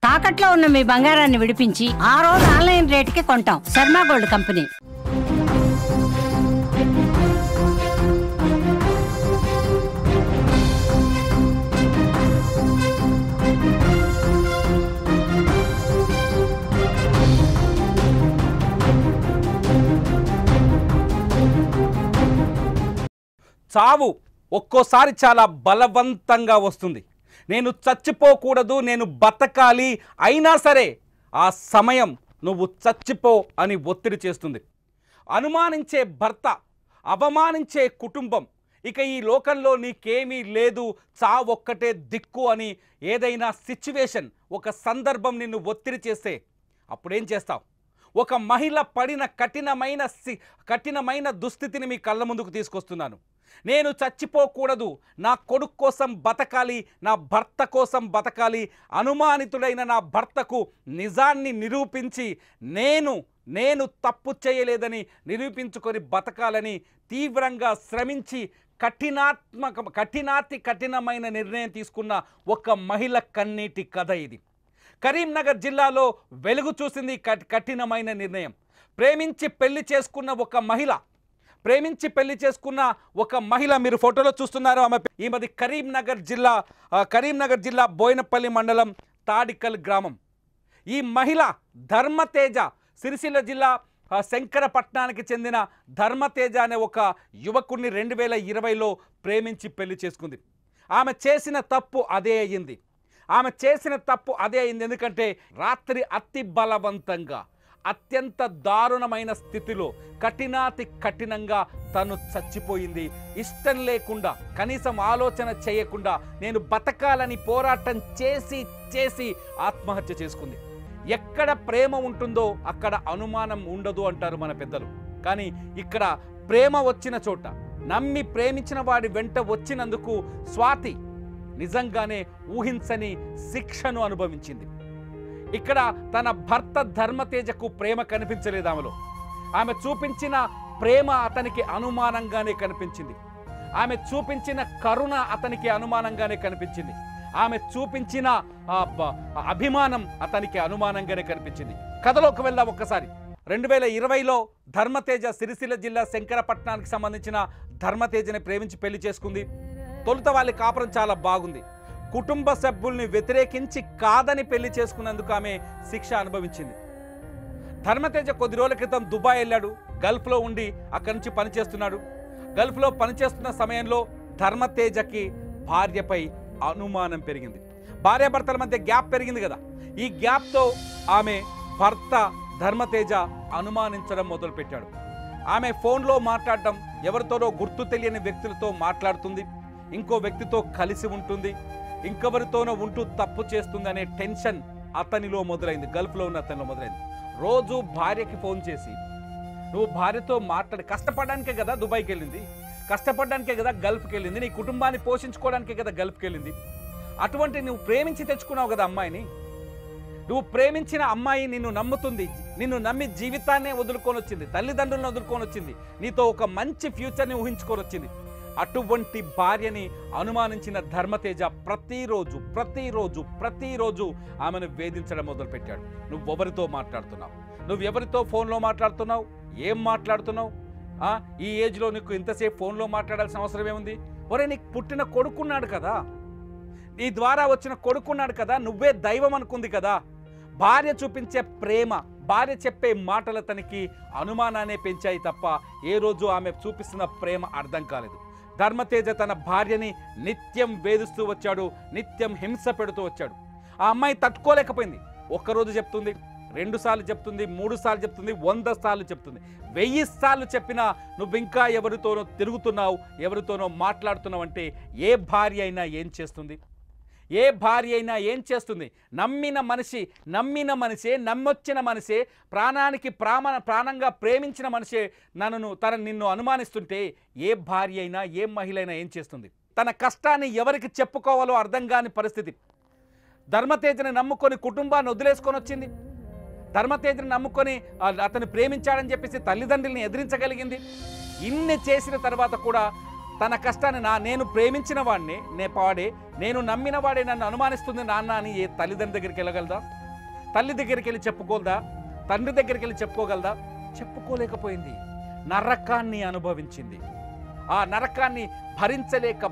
తాకట్లో ఉన్న మీ బంగారాన్ని విడిపించి ఆ రోజు ఆన్లైన్ రేటుకి కొంటాం. Sharma gold company. చావు ఒక్కోసారి చాలా బలవంతంగా వస్తుంది. నేను చచ్చిపోకూడదు, నేను బతకాలి, అయినా సరే ఆ సమయం నువ్వు చచ్చిపో అని ఒత్తిడి చేస్తుంది. అనుమానించే భర్త, అవమానించే కుటుంబం, ఇక ఈ లోకంలో నీకేమీ లేదు, చావొక్కటే దిక్కు అని ఏదైనా సిచ్యువేషన్, ఒక సందర్భం నిన్ను ఒత్తిడి చేస్తే అప్పుడేం చేస్తావు? ఒక మహిళ పడిన కఠినమైన దుస్థితిని మీ కళ్ళ ముందుకు తీసుకొస్తున్నాను. నేను చచ్చిపోకూడదు, నా కొడుకు కోసం బతకాలి, నా భర్త కోసం బతకాలి, అనుమానితుడైన నా భర్తకు నిజాన్ని నిరూపించి నేను తప్పు చేయలేదని నిరూపించుకొని బతకాలని తీవ్రంగా శ్రమించి కఠినమైన నిర్ణయం తీసుకున్న ఒక మహిళ కన్నీటి కథ ఇది. కరీంనగర్ జిల్లాలో వెలుగు చూసింది కఠినమైన నిర్ణయం. ప్రేమించి పెళ్లి చేసుకున్న ఒక మహిళ మీరు ఫోటోలో చూస్తున్నారు. ఈమెది కరీంనగర్ జిల్లా బోయినపల్లి మండలం తాడికల్ గ్రామం. ఈ మహిళ ధర్మతేజ, సిరిసిల్ల జిల్లా శంకరపట్నానికి చెందిన ధర్మతేజ అనే ఒక యువకుడిని 2020లో ప్రేమించి పెళ్లి చేసుకుంది. ఆమె చేసిన తప్పు అదే అయింది. ఎందుకంటే రాత్రి అతి బలవంతంగా, అత్యంత దారుణమైన స్థితిలో కఠినంగా తను చచ్చిపోయింది. ఇష్టం లేకుండా, కనీసం ఆలోచన చేయకుండా నేను బతకాలని పోరాటం చేసి ఆత్మహత్య చేసుకుంది. ఎక్కడ ప్రేమ ఉంటుందో అక్కడ అనుమానం ఉండదు అంటారు మన పెద్దలు. కానీ ఇక్కడ ప్రేమ వచ్చిన చోట, నమ్మి ప్రేమించిన వాడి వెంట వచ్చినందుకు స్వాతి నిజంగానే ఊహించని శిక్షను అనుభవించింది. ఇక్కడ తన భర్త ధర్మతేజకు ప్రేమ కనిపించలేదు ఆమెలో. ఆమె చూపించిన ప్రేమ అతనికి అనుమానంగానే కనిపించింది. ఆమె చూపించిన కరుణ అతనికి అనుమానంగానే కనిపించింది. ఆమె చూపించిన అభిమానం అతనికి అనుమానంగానే కనిపించింది. కథలోకి వెళ్దాం ఒక్కసారి. 2020లో ధర్మతేజ సిరిసిల్ల జిల్లా శంకరపట్నానికి సంబంధించిన ధర్మతేజని ప్రేమించి పెళ్లి చేసుకుంది. తొలుత వాళ్ళ కాపురం చాలా బాగుంది. కుటుంబ సభ్యుల్ని వ్యతిరేకించి కాదని పెళ్లి చేసుకున్నందుకు ఆమె శిక్ష అనుభవించింది. ధర్మతేజ కొద్ది రోజుల క్రితం దుబాయ్ వెళ్ళాడు. గల్ఫ్లో ఉండి అక్కడి నుంచి పనిచేస్తున్నాడు. గల్ఫ్లో పనిచేస్తున్న సమయంలో ధర్మతేజకి భార్యపై అనుమానం పెరిగింది. భార్యాభర్తల మధ్య గ్యాప్ పెరిగింది కదా. ఈ గ్యాప్తో ఆమె భర్త ధర్మతేజ అనుమానించడం మొదలుపెట్టాడు. ఆమె ఫోన్లో మాట్లాడడం, ఎవరితోనో గుర్తు తెలియని వ్యక్తులతో మాట్లాడుతుంది, ఇంకో వ్యక్తితో కలిసి ఉంటుంది, ఇంకెవరితోనో ఉంటూ తప్పు చేస్తుంది అనే టెన్షన్ అతనిలో మొదలైంది. గల్ఫ్లో ఉన్న అతనిలో మొదలైంది. రోజు భార్యకి ఫోన్ చేసి, నువ్వు భార్యతో మాట్లాడి, కష్టపడడానికే కదా దుబాయ్కి వెళ్ళింది, కష్టపడడానికే కదా గల్ఫ్కి వెళ్ళింది, నీ కుటుంబాన్ని పోషించుకోవడానికే కదా గల్ఫ్కి వెళ్ళింది, అటువంటి నువ్వు ప్రేమించి తెచ్చుకున్నావు కదా అమ్మాయిని, నువ్వు ప్రేమించిన అమ్మాయి నిన్ను నమ్ముతుంది, నిన్ను నమ్మి జీవితాన్నే వదులుకొని వచ్చింది, తల్లిదండ్రులను వదులుకొని వచ్చింది, నీతో ఒక మంచి ఫ్యూచర్ని ఊహించుకొని వచ్చింది. అటువంటి భార్యని అనుమానించిన ధర్మతేజ ప్రతిరోజు ఆమెను వేధించడం మొదలుపెట్టాడు. నువ్వెవరితో మాట్లాడుతున్నావు, నువ్వెవరితో ఫోన్లో మాట్లాడుతున్నావు, ఏం మాట్లాడుతున్నావు, ఈ ఏజ్లో నీకు ఇంతసేపు ఫోన్లో మాట్లాడాల్సిన అవసరం ఏముంది? ఒరే, నీకు పుట్టిన కొడుకున్నాడు కదా, నీ ద్వారా వచ్చిన కొడుకున్నాడు కదా, నువ్వే దైవం అనుకుంది కదా. భార్య చూపించే ప్రేమ, భార్య చెప్పే మాటలు తనకి అనుమానాన్ని పెంచాయి తప్ప ఏ రోజు ఆమె చూపిస్తున్న ప్రేమ అర్థం కాలేదు. ధర్మతేజ తన భార్యని నిత్యం వేధిస్తూ వచ్చాడు, నిత్యం హింస పెడుతూ వచ్చాడు. ఆ అమ్మాయి తట్టుకోలేకపోయింది. ఒక్కరోజు చెప్తుంది, 2 సార్లు చెప్తుంది, 3 సార్లు చెప్తుంది, 100 సార్లు చెప్తుంది. 1000 సార్లు చెప్పినా నువ్వు ఇంకా ఎవరితోనో తిరుగుతున్నావు, ఎవరితోనో మాట్లాడుతున్నావు అంటే ఏ భార్య అయినా ఏం చేస్తుంది? నమ్మిన మనిషే, నమ్మొచ్చిన మనిషే, ప్రాణంగా ప్రేమించిన మనిషే నిన్ను అనుమానిస్తుంటే ఏ భార్య అయినా, ఏ మహిళ అయినా ఏం చేస్తుంది? తన కష్టాన్ని ఎవరికి చెప్పుకోవాలో అర్థం కాని పరిస్థితి. ధర్మతేజని నమ్ముకొని కుటుంబాన్ని వదిలేసుకొని వచ్చింది. ధర్మతేజని నమ్ముకొని అతను ప్రేమించాడని చెప్పేసి తల్లిదండ్రుల్ని ఎదిరించగలిగింది. ఇన్ని చేసిన తర్వాత కూడా తన కష్టాన్ని నేను ప్రేమించిన వాడిని నేను నమ్మిన వాడే నన్ను అనుమానిస్తుంది నాన్న అని ఏ తల్లిదండ్రుల దగ్గరికి వెళ్ళగలదా? తల్లి దగ్గరికి వెళ్ళి చెప్పుకోగలదా? తండ్రి దగ్గరికి వెళ్ళి చెప్పుకోగలదా? చెప్పుకోలేకపోయింది. నరకాన్ని అనుభవించింది. ఆ నరకాన్ని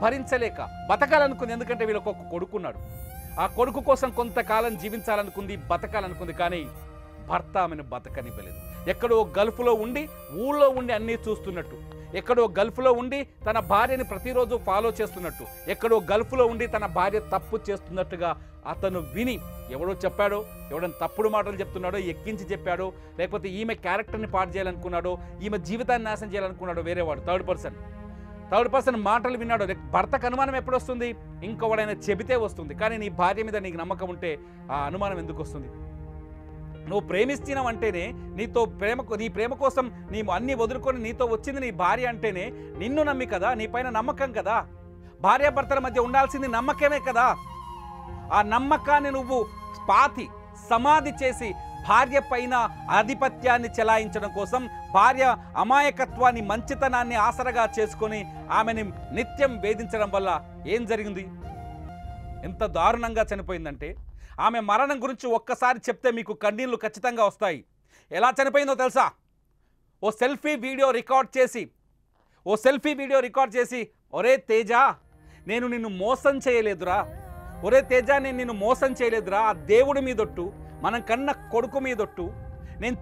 భరించలేక బతకాలనుకుంది. ఎందుకంటే వీళ్ళకి ఒక కొడుకున్నాడు. ఆ కొడుకు కోసం కొంతకాలం జీవించాలనుకుంది, బతకాలనుకుంది. కానీ భర్త ఆమెను బతకనివ్వలేదు. ఎక్కడో గల్ఫ్లో ఉండి ఊళ్ళో ఉండి అన్నీ చూస్తున్నట్టు, ఎక్కడో గల్ఫ్లో ఉండి తన భార్యని ప్రతిరోజు ఫాలో చేస్తున్నట్టు, ఎక్కడో గల్ఫ్లో ఉండి తన భార్య తప్పు చేస్తున్నట్టుగా అతను విని, ఎవడో చెప్పాడో, ఎవడన్నా తప్పుడు మాటలు చెప్తున్నాడో, ఎక్కించి చెప్పాడో, లేకపోతే ఈమె క్యారెక్టర్ని పాడు చేయాలనుకున్నాడో, ఈమె జీవితాన్ని నాశనం చేయాలనుకున్నాడో వేరేవాడు, థర్డ్ పర్సన్ మాటలు విన్నాడో. భర్తకు అనుమానం ఎప్పుడు వస్తుంది? ఇంకొకడైనా చెబితే వస్తుంది. కానీ నీ భార్య మీద నీకు నమ్మకం ఉంటే ఆ అనుమానం ఎందుకు వస్తుంది? నువ్వు ప్రేమిస్తున్నావంటేనే నీ ప్రేమ కోసం నీ అన్ని వదులుకొని నీతో వచ్చింది నీ భార్య అంటేనే నిన్ను నమ్మి కదా, నీ పైన నమ్మకం కదా. భార్యాభర్తల మధ్య ఉండాల్సింది నమ్మకమే కదా. ఆ నమ్మకాన్ని నువ్వు సమాధి చేసి భార్య పైన ఆధిపత్యాన్ని చెలాయించడం కోసం, భార్య అమాయకత్వాన్ని, మంచితనాన్ని ఆసరగా చేసుకొని ఆమెని నిత్యం వేధించడం వల్ల ఏం జరిగింది? ఎంత దారుణంగా చనిపోయిందంటే, ఆమె మరణం గురించి ఒక్కసారి చెప్తే మీకు కన్నీళ్లు ఖచ్చితంగా వస్తాయి. ఎలా చనిపోయిందో తెలుసా? ఓ సెల్ఫీ వీడియో రికార్డ్ చేసి ఒరే తేజ, నేను నిన్ను మోసం చేయలేదురా, ఒరే తేజ నేను నిన్ను మోసం చేయలేదురా, ఆ దేవుడి మీదొట్టు, మనం కన్న కొడుకు మీదొట్టు, నేను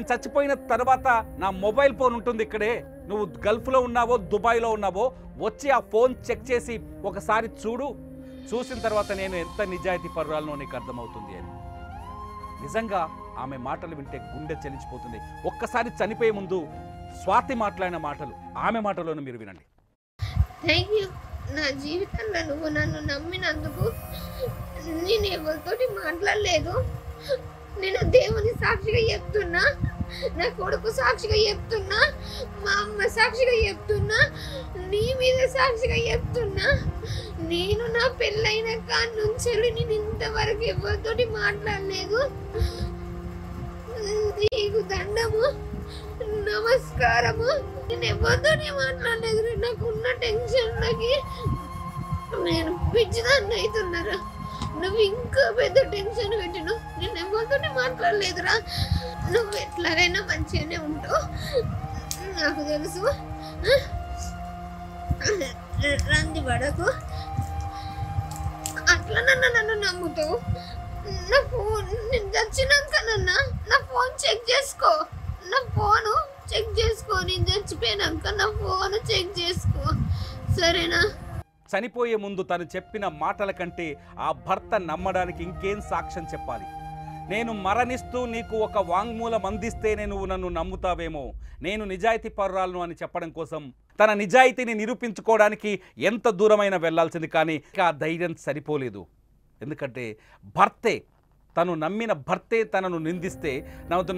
చచ్చిపోయిన తర్వాత నా మొబైల్ ఫోన్ ఉంటుంది ఇక్కడే, నువ్వు గల్ఫ్లో ఉన్నావో దుబాయ్లో ఉన్నావో వచ్చి ఆ ఫోన్ చెక్ చేసి ఒకసారి చూసిన తర్వాత నేను ఎంత నిజాయితీ పరురాలనో నీకు అర్థమవుతుంది అని. నిజంగా ఆమె మాటలు వింటే గుండె చలించిపోతుంది. ఒక్కసారి చనిపోయే ముందు స్వాతి మాట్లాడిన మాటలు, ఆమె మాటలోనే మీరు వినండి. Thank you. నా జీవితంలో నువ్వు నన్ను నమ్మినందుకు నేను ఎవరితోటి మాట్లాడలేదు. నేను దేవుని సాక్షిగా చెప్తున్నా, నా కొడుకు సాక్షిగా చెప్తున్నా, మా అమ్మ సాక్షిగా చెప్తున్నా, నీ మీద సాక్షిగా చెప్తున్నా, నేను నా పెళ్ళైన కాడి నుంచి నేను ఇంతవరకు ఎవరితోటి మాట్లాడలేదు. నీకు దండము, నమస్కారము. నేను ఎవరితోటి మాట్లాడలేదు. నాకున్న టెన్షన్లకి నేను పిచ్చిదాన్ని అవుతున్నారా, నువ్వు ఇంకా పెద్ద టెన్షన్ పెట్టిను. నేను ఎవరితోటి మాట్లాడలేదురా. నువ్వు ఎట్లాగైనా మంచిగానే ఉంటావు నాకు తెలుసు. రంది పడకు, అట్లా నన్ను నమ్ముతావు. నా ఫోన్ నేను చచ్చినాక నా ఫోన్ చెక్ చేసుకో, నేను చచ్చిపోయినాక నా ఫోన్ చెక్ చేసుకో, సరేనా? చనిపోయే ముందు తను చెప్పిన మాటల కంటే ఆ భర్త నమ్మడానికి ఇంకేం సాక్ష్యం చెప్పాలి? నేను మరణిస్తూ నీకు ఒక వాంగ్మూలం అందిస్తేనే నువ్వు నన్ను నమ్ముతావేమో, నేను నిజాయితీ పరురాలను అని చెప్పడం కోసం తన నిజాయితీని నిరూపించుకోవడానికి ఎంత దూరమైనా వెళ్లాల్సింది. కానీ ఆ ధైర్యం సరిపోలేదు. ఎందుకంటే తను నమ్మిన భర్తే తనను నిందిస్తే,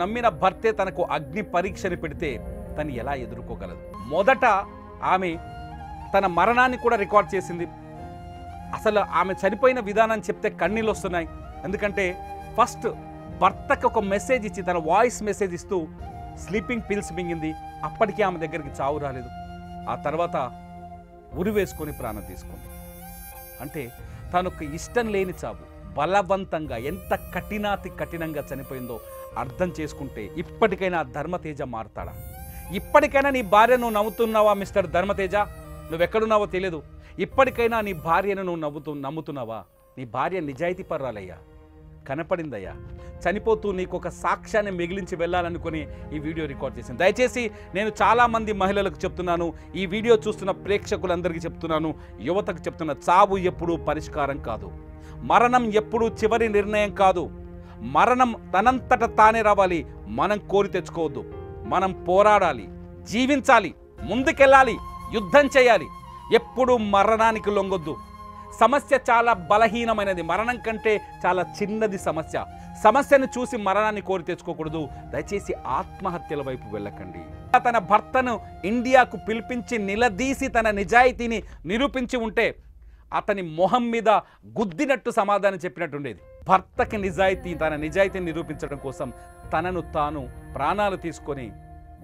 నమ్మిన భర్తే తనకు అగ్ని పరీక్షని పెడితే తను ఎలా ఎదుర్కోగలదు? మొదట ఆమె తన మరణాన్ని కూడా రికార్డ్ చేసింది. అసలు ఆమె చనిపోయిన విధానం చెప్తే కన్నీళ్ళు వస్తున్నాయి. ఎందుకంటే ఫస్ట్ భర్తకు ఒక మెసేజ్ ఇచ్చి, తన వాయిస్ మెసేజ్ ఇస్తూ స్లీపింగ్ పిల్స్ మింగింది. అప్పటికీ ఆమె దగ్గరికి చావు రాలేదు. ఆ తర్వాత ఉరి వేసుకొని ప్రాణం తీసుకుంది. అంటే తనకు ఇష్టం లేని చావు, బలవంతంగా ఎంత కఠినంగా చనిపోయిందో అర్థం చేసుకుంటే ఇప్పటికైనా ధర్మతేజ మారుతాడా? ఇప్పటికైనా నీ భార్య నువ్వు నమ్ముతున్నావా? మిస్టర్ ధర్మతేజ, నువ్వెక్కడున్నావో తెలియదు. ఇప్పటికైనా నీ భార్యను నువ్వు నమ్ముతున్నావా? నీ భార్య నిజాయితీ పర్రాలయ్యా, కనపడిందయ్యా. చనిపోతూ నీకు ఒక సాక్ష్యాన్ని మిగిలించి వెళ్ళాలనుకుని ఈ వీడియో రికార్డ్ చేసింది. దయచేసి నేను చాలామంది మహిళలకు చెప్తున్నాను, ఈ వీడియో చూస్తున్న ప్రేక్షకులందరికీ చెప్తున్నాను, యువతకు చెప్తున్నా, చావు ఎప్పుడూ పరిష్కారం కాదు, మరణం ఎప్పుడూ చివరి నిర్ణయం కాదు. మరణం తనంతట తానే రావాలి. మనం కోరి తెచ్చుకోవద్దు. మనం పోరాడాలి, జీవించాలి, ముందుకెళ్ళాలి, యుద్ధం చేయాలి. ఎప్పుడూ మరణానికి లొంగొద్దు. సమస్య చాలా బలహీనమైనది, మరణం కంటే చాలా చిన్నది సమస్యను చూసి మరణాన్ని కోరి తెచ్చుకోకూడదు. దయచేసి ఆత్మహత్యల వైపు వెళ్ళకండి. తన భర్తను ఇండియాకు పిలిపించి నిలదీసి తన నిజాయితీని నిరూపించి ఉంటే అతని మొహం మీద గుద్దినట్టు సమాధానం చెప్పినట్టుండేది. భర్తకి తన నిజాయితీని నిరూపించడం కోసం తనను తాను ప్రాణాలు తీసుకొని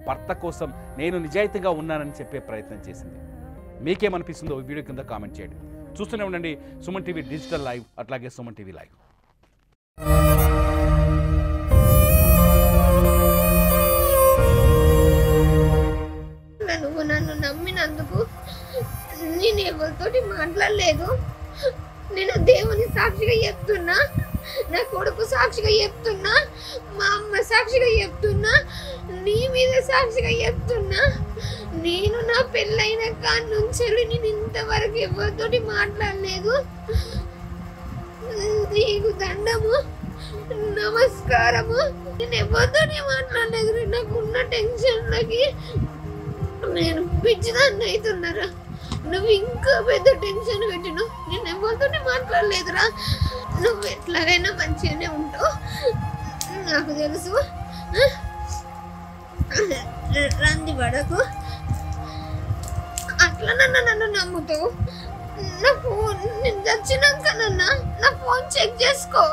భర్త కోసం నేను నిజాయితీగా ఉన్నానని చెప్పే ప్రయత్నం చేసింది. మీకేమనిపిస్తుందో ఈ వీడియో కింద కామెంట్ చేయండి. చూస్తూనే ఉండండి సుమన్ టీవీ డిజిటల్ లైవ్, అట్లాగే సుమన్ టీవీ లైవ్. నువ్వు నన్ను నమ్మినందుకు నేను ఎవరితోటి మాట్లాడలేదు. నేను దేవుని సాక్షిగా చెప్తున్నా, నా కొడుకు సాక్షిగా చెప్తున్నా, మా అమ్మ సాక్షిగా చెప్తున్నా, నీ మీద సాక్షిగా చెప్తున్నా. నేను నా పెళ్ళైన కాడి నుంచి నేను ఇంతవరకు ఎవరితోటి మాట్లాడలేదు. నీకు దండము, నమస్కారము. నేను ఎవరితోటి మాట్లాడలేదు. నాకున్న టెన్షన్లకి నేను పిచ్చిదాన్ని అవుతున్నారా. నువ్వు ఇంకా పెద్ద టెన్షన్ పెట్టిను. నేను ఎవరితోనే మాట్లాడలేదురా. నువ్వు ఎట్లాగైనా మంచిగానే ఉంటావు నాకు తెలుసు. రంది పడకు. అట్లా నన్ను నమ్ముతావు. నా ఫోన్ నేను చచ్చినాక నా ఫోన్ చెక్ చేసుకో.